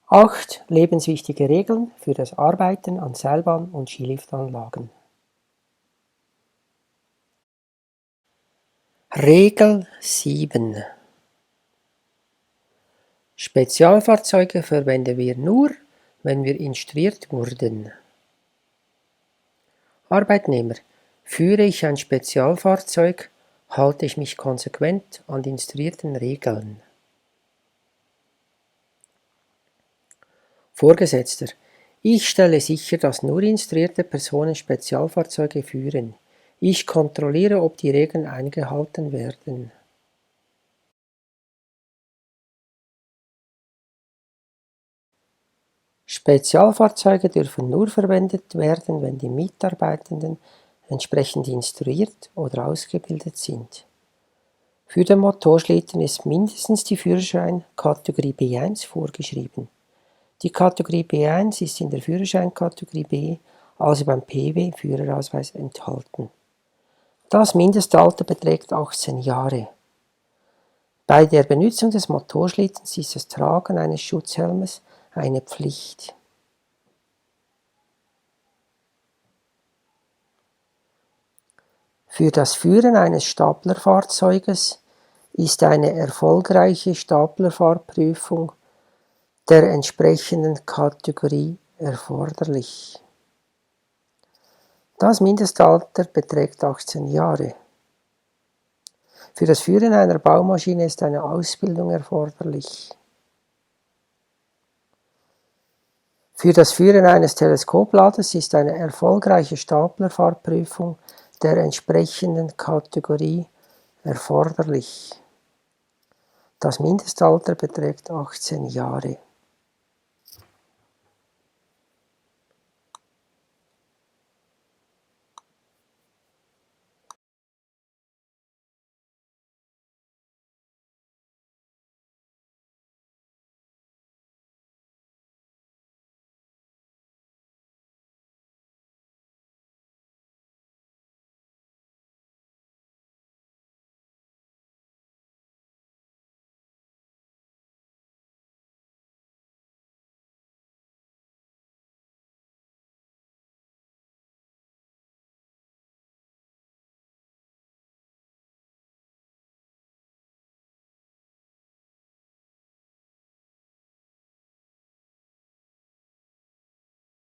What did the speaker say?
8 lebenswichtige Regeln für das Arbeiten an Seilbahn- und Skiliftanlagen. Regel 7. Spezialfahrzeuge verwenden wir nur, wenn wir instruiert wurden. Arbeitnehmer: Führe ich ein Spezialfahrzeug, halte ich mich konsequent an die instruierten Regeln. Vorgesetzter: Ich stelle sicher, dass nur instruierte Personen Spezialfahrzeuge führen. Ich kontrolliere, ob die Regeln eingehalten werden. Spezialfahrzeuge dürfen nur verwendet werden, wenn die Mitarbeitenden entsprechend instruiert oder ausgebildet sind. Für den Motorschlitten ist mindestens die Führerschein Kategorie B1 vorgeschrieben. Die Kategorie B1 ist in der Führerscheinkategorie B, also beim PW-Führerausweis, enthalten. Das Mindestalter beträgt 18 Jahre. Bei der Benutzung des Motorschlittens ist das Tragen eines Schutzhelmes eine Pflicht. Für das Führen eines Staplerfahrzeuges ist eine erfolgreiche Staplerfahrprüfung der entsprechenden Kategorie erforderlich. Das Mindestalter beträgt 18 Jahre. Für das Führen einer Baumaschine ist eine Ausbildung erforderlich. Für das Führen eines Teleskoplades ist eine erfolgreiche Staplerfahrprüfung der entsprechenden Kategorie erforderlich. Das Mindestalter beträgt 18 Jahre.